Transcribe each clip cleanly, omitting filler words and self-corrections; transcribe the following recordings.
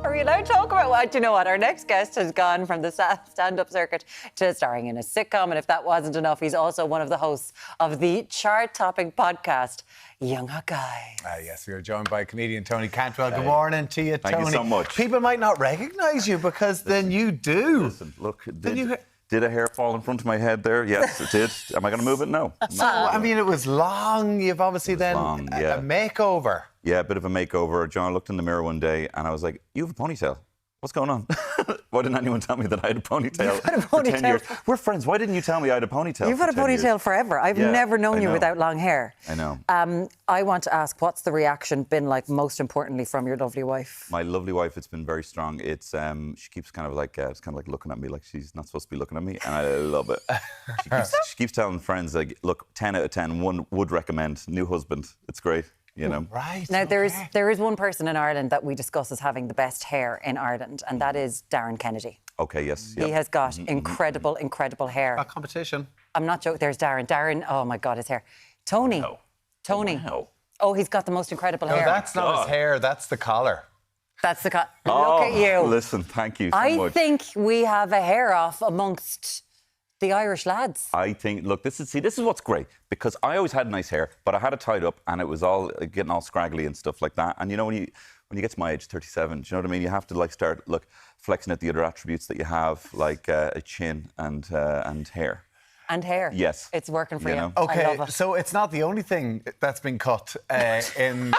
Are we allowed to talk about what? You know what? Our next guest has gone from the stand-up circuit to starring in a sitcom. And if that wasn't enough, he's also one of the hosts of the chart-topping podcast, Young Hot Guys. Yes, we are joined by comedian Tony Cantwell. Good morning to you, Tony. Thank you so much. People might not recognise you because then you do. Listen, look, did a hair fall in front of my head there? Yes, it did. Am I going to move it? No. So, I mean, it was long. You've obviously then long, yeah. a makeover. Yeah, a bit of a makeover. John looked in the mirror one day and I was like, you have a ponytail. What's going on? Why didn't anyone tell me that I had a ponytail for 10 years? We're friends. Why didn't you tell me I had a ponytail? You've had a ponytail forever. I've never known you without long hair. I know. I want to ask, what's the reaction been like, most importantly, from your lovely wife? My lovely wife, it's been very strong. It's she keeps kind of like looking at me like she's not supposed to be looking at me, and I love it. She keeps telling friends like, look, 10 out of 10, one would recommend new husband. It's great. You know. Right. Now, there is one person in Ireland that we discuss as having the best hair in Ireland, and that is Darren Kennedy. Okay, yes. He has got incredible hair. A competition. I'm not joking. There's Darren. Darren, oh my God, his hair. Tony. No. Tony. Wow. Oh, he's got the most incredible No, hair. that's not his hair. That's the collar. That's the Look at you. Listen, thank you so much. I think we have a hair off amongst the Irish lads. I think, look, this is what's great, because I always had nice hair, but I had it tied up and it was all getting all scraggly and stuff like that. And you know, when you get to my age, 37, do you know what I mean? You have to like start flexing at the other attributes that you have, like a chin and hair. And hair. Yes. It's working for you. know. Okay, I love it. so it's not the only thing that's been cut in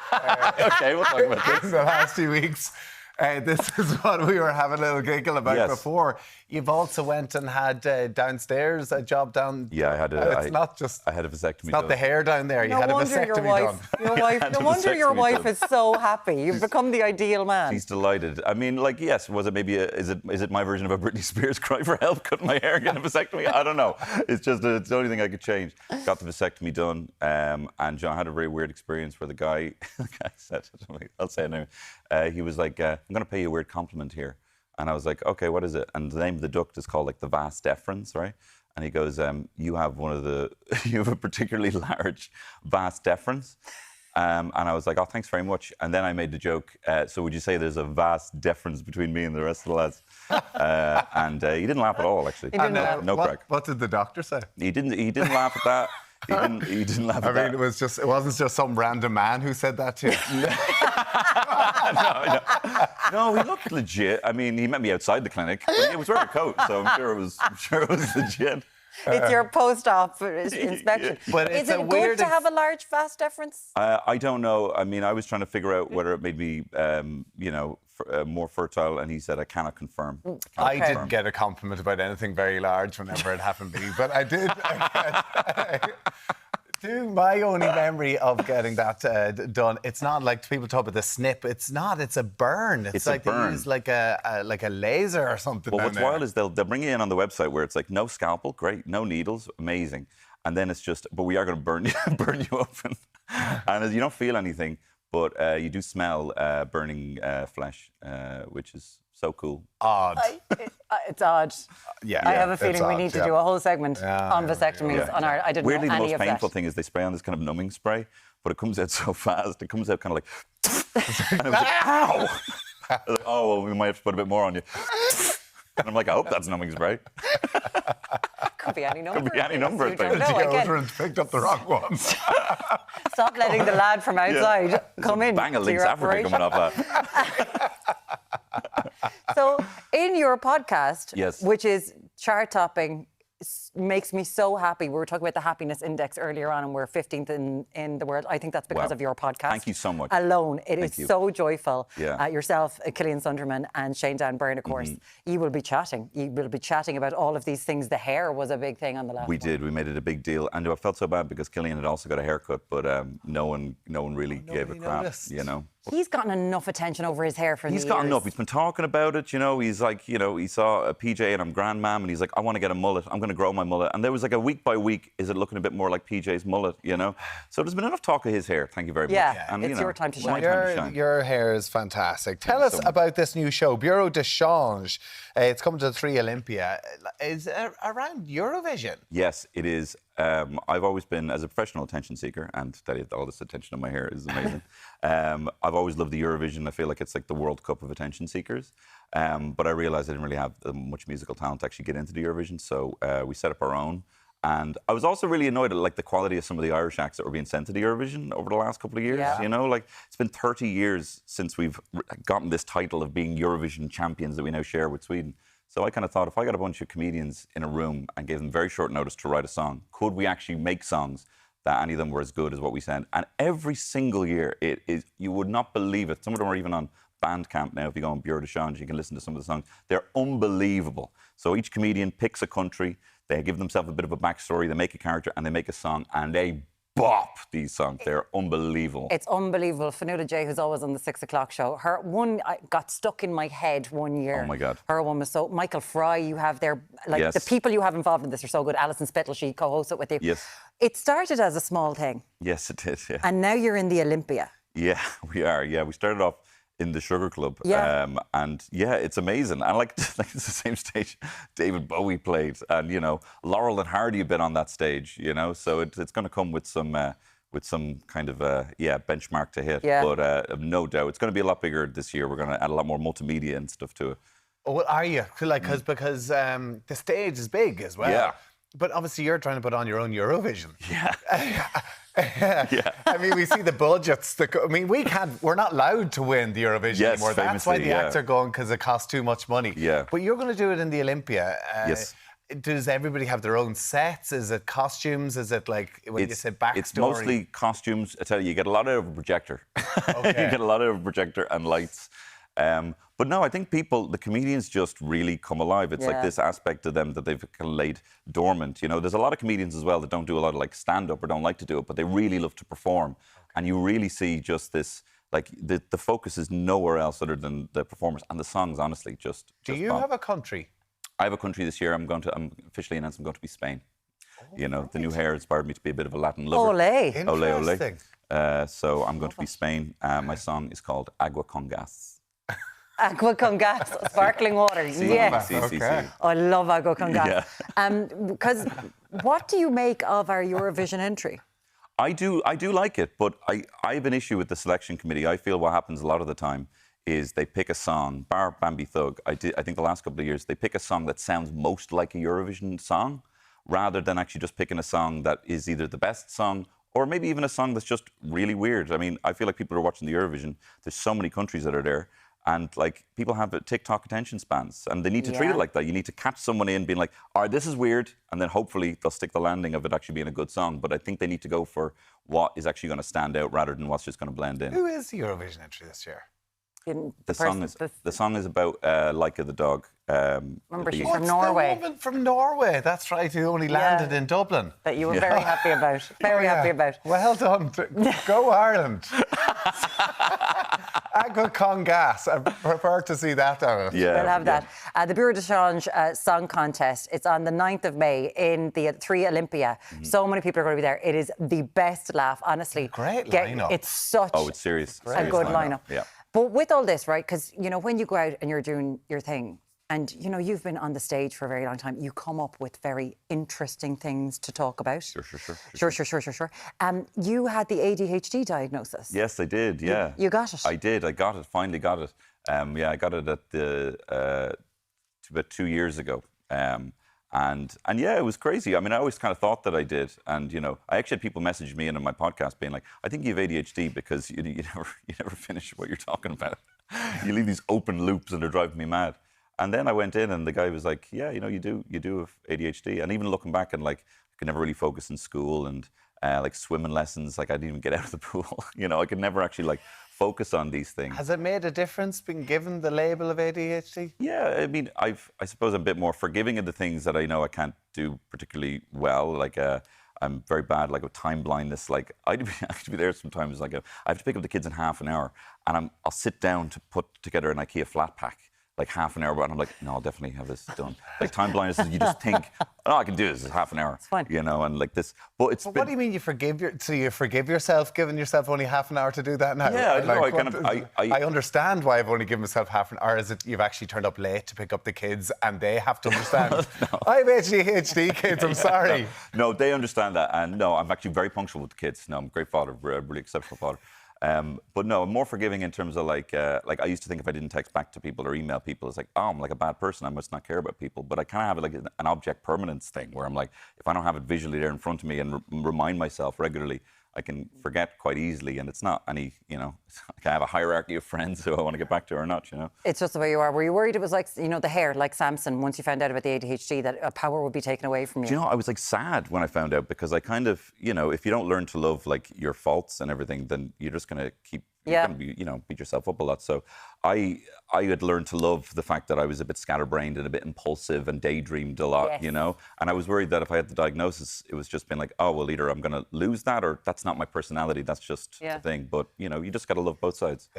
Okay, we'll talk about this. in the last 2 weeks. This is what we were having a little giggle about before. You've also went and had downstairs a job down. Yeah, I had It's not just. I had a vasectomy. It's not the hair down there. You had a vasectomy done. No wonder your wife is so happy. You've become the ideal man. She's delighted. I mean, like, yes, was it maybe is it my version of a Britney Spears cry for help, cutting my hair, getting a vasectomy? I don't know. It's just it's the only thing I could change. Got the vasectomy done, and John had a very weird experience where the guy said, I'll say it now. He was like, I'm going to pay you a weird compliment here. And I was like, okay, what is it? And the name of the duct is called like the vas deferens, right? And he goes, you have you have a particularly large vas deferens. And I was like, oh, thanks very much. And then I made the joke, so would you say there's a vast difference between me and the rest of the lads? And he didn't laugh at all, actually. He didn't laugh. No crack. What did the doctor say? He didn't laugh at that. He didn't laugh at that. I mean, it wasn't just some random man who said that to you. No, he looked legit. I mean, he met me outside the clinic. But he was wearing a coat, so I'm sure it was legit. It's your post-op inspection. Yeah. But is it good to have a large vas deferens? I don't know. I mean, I was trying to figure out whether it made me, more fertile, and he said, I cannot confirm. I didn't get a compliment about anything very large whenever it happened to me, but I did. My only memory of getting that done, it's not like people talk about the snip. It's not. It's a burn. It's like a burn. They use like a laser or something. Well, what's wild is they'll bring you in on the website where it's like no scalpel, great, no needles, amazing, and then it's just, but we are going to burn you open, and you don't feel anything, but you do smell burning flesh, which is so cool. Odd. It's odd. Yeah. I have a feeling we need to do a whole segment on vasectomies. Yeah. On our, I didn't Weirdly, know any the most of that. painful thing is they spray on this kind of numbing spray, but it comes out so fast. It comes out kind of like, and it was like, ow! I was like, oh, well, we might have to put a bit more on you. And I'm like, I hope that's numbing spray. Could be any number. Could be any number of You don't things. know, again. Deodorant picked up the wrong one. Stop letting the lad from outside come in. Bang, a to Lynx your Africa operation. coming off that. So, in your podcast, Yes. which is chart-topping, makes me so happy. We were talking about the happiness index earlier on, and we're 15th in the world. I think that's because Wow. of your podcast. Thank you so much. Alone, it Thank is you. so joyful. Yeah. Yourself, Cillian Sunderman, and Shane Dan Byrne, of course. You will be chatting. You will be chatting about all of these things. The hair was a big thing on the last We one. did. We made it a big deal, and I felt so bad because Cillian had also got a haircut, but no one really gave a nobody crap. noticed. You know. He's gotten enough attention over his hair for He's the gotten years. up. He's been talking about it. You know, he's like, you know, he saw a PJ and I'm grandmam, and he's like, I want to get a mullet. I'm going to grow my mullet. And there was like a week by week, is it looking a bit more like PJ's mullet? You know. So there's been enough talk of his hair. Thank you very much. Yeah, And, it's you know, your time to it's my shine. time to shine. Your hair is fantastic. Tell you us so much. about this new show, Bureau de Change. It's coming to the 3 Olympia. Is it around Eurovision? Yes, it is. I've always been, as a professional attention seeker, and tell you all this attention on my hair is amazing. I've always loved the Eurovision. I feel like it's like the World Cup of attention seekers. But I realised I didn't really have much musical talent to actually get into the Eurovision, so we set up our own. And I was also really annoyed at like the quality of some of the Irish acts that were being sent to the Eurovision over the last couple of years. Yeah. You know, like it's been 30 years since we've gotten this title of being Eurovision champions that we now share with Sweden. So I kind of thought, if I got a bunch of comedians in a room and gave them very short notice to write a song, could we actually make songs that any of them were as good as what we sent? And every single year, it is, you would not believe it. Some of them are even on Bandcamp now. If you go on Bureau de Change, you can listen to some of the songs. They're unbelievable. So each comedian picks a country, they give themselves a bit of a backstory, they make a character, and they make a song, and they bop these songs. They're unbelievable. It's unbelievable. Fionnuala J, who's always on the 6 o'clock show, her one got stuck in my head one year. Oh my God. Her one was so... Michael Fry, you have there... Like, Yes. the people you have involved in this are so good. Alison Spittle, she co-hosts it with you. Yes. It started as a small thing. Yes, it did, yeah. And now you're in the Olympia. Yeah, we are. Yeah, we started off in the Sugar Club. Yeah. And yeah, it's amazing. And like it's the same stage David Bowie played. And, you know, Laurel and Hardy have been on that stage, you know. So it's going to come with some kind of, benchmark to hit. Yeah. But no doubt, it's going to be a lot bigger this year. We're going to add a lot more multimedia and stuff to it. Oh, well, are you? Like, because the stage is big as well. Yeah. But obviously, you're trying to put on your own Eurovision. Yeah. Yeah. I mean, we see the budgets. We're not allowed to win the Eurovision Yes, anymore. That's why famously, the acts are going, because it costs too much money. Yeah. But you're going to do it in the Olympia. Yes. Does everybody have their own sets? Is it costumes? Is it like when you say backstory? It's mostly costumes. I tell you get a lot out of a projector. Okay. You get a lot out of a projector and lights. But no, I think the comedians just really come alive. It's like this aspect of them that they've kind of laid dormant. You know, there's a lot of comedians as well that don't do a lot of like stand-up or don't like to do it, but they really love to perform. Okay. And you really see just this, like the focus is nowhere else other than the performers and the songs, honestly, just Do you have a country? I have a country this year. I'm officially announced I'm going to be Spain. You know, the new hair inspired me to be a bit of a Latin lover. Olé. Interesting. So I'm going to be Spain. My song is called Agua con Gas. Agua con gas, sparkling water. Yes. Okay. I love agua con gas. Yeah. Because what do you make of our Eurovision entry? I do like it, but I have an issue with the selection committee. I feel what happens a lot of the time is they pick a song, bar Bambi Thug. I think the last couple of years, they pick a song that sounds most like a Eurovision song rather than actually just picking a song that is either the best song or maybe even a song that's just really weird. I mean, I feel like people are watching the Eurovision. There's so many countries that are there. And like people have TikTok attention spans and they need to treat it like that. You need to catch someone in being like, all right, this is weird. And then hopefully they'll stick the landing of it actually being a good song. But I think they need to go for what is actually going to stand out rather than what's just going to blend in. Who is the Eurovision entry this year? The song is about Laika the dog. Remember, she's from What's Norway. The woman from Norway. That's right, who only landed in Dublin. That you were very happy about. Very happy about. Well done. Go Ireland. Agua con gas. I prefer to see that on it. Yeah, We'll have that. The Bureau de Change Song Contest. It's on the 9th of May in the 3 Olympia. So many people are going to be there. It is the best laugh, honestly. Great lineup. It's such it's serious. a good lineup. Yeah. But with all this, right, because, you know, when you go out and you're doing your thing, and, you know, you've been on the stage for a very long time, you come up with very interesting things to talk about. Sure. You had the ADHD diagnosis. Yes, I did, yeah. You got it? I did. I got it. Finally got it. I got it at about 2 years ago. And yeah, it was crazy. I mean, I always kind of thought that I did. And, you know, I actually had people message me in on my podcast being like, I think you have ADHD because you never finish what you're talking about. You leave these open loops and they're driving me mad. And then I went in and the guy was like, yeah, you know, you do have ADHD. And even looking back and like, I could never really focus in school and like swimming lessons, like I didn't even get out of the pool. You know, I could never actually like focus on these things. Has it made a difference being given the label of ADHD? Yeah, I mean, I suppose I'm a bit more forgiving of the things that I know I can't do particularly well. Like I'm very bad, like with time blindness. Like I have to be there sometimes. Like I have to pick up the kids in half an hour, and I'll sit down to put together an IKEA flat pack. like half an hour, but I'm like, no, I'll definitely have this done. Like time blindness is you just think, oh, I can do this in half an hour. It's fine. You know, and like this. But it's What do you mean you forgive yourself, giving yourself only half an hour to do that now? Yeah, I understand why I've only given myself half an hour. Is it you've actually turned up late to pick up the kids and they have to understand? No. I have ADHD kids, I'm sorry. No, they understand that. And no, I'm actually very punctual with the kids. No, I'm a great father, really exceptional father. But no, I'm more forgiving in terms of like I used to think if I didn't text back to people or email people, it's like, oh, I'm like a bad person. I must not care about people. But I kind of have like an object permanence thing where I'm like, if I don't have it visually there in front of me and remind myself regularly, I can forget quite easily. And it's not any, you know, I have a hierarchy of friends who I want to get back to or not, you know. It's just the way you are. Were you worried it was like, you know, the hair, like Samson, once you found out about the ADHD, that power would be taken away from you? Do you know, I was like sad when I found out because I kind of, you know, if you don't learn to love like your faults and everything, then you're just going to keep, you're going to be, you know, beat yourself up a lot. So I had learned to love the fact that I was a bit scatterbrained and a bit impulsive and daydreamed a lot, you know. And I was worried that if I had the diagnosis, it was just been like, oh, well, either I'm going to lose that or that's not my personality. That's just the thing. But, you know, you just got to love both sides.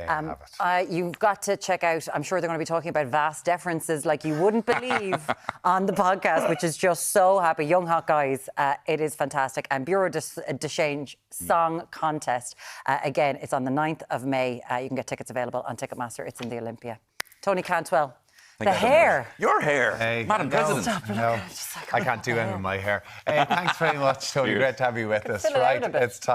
You've got to check out, I'm sure they're going to be talking about vas deferences like you wouldn't believe on the podcast, which is just so happy. Young hot guys. It is fantastic. And Bureau de Change Song Contest. Again, it's on the 9th of May. You can get tickets available on Ticketmaster. It's in the Olympia. Tony Cantwell. The hair. Your hair. Hey, Madam President. No, I can't do anything with my hair. Thanks very much, Tony. Great to have you with us. Right. It's time.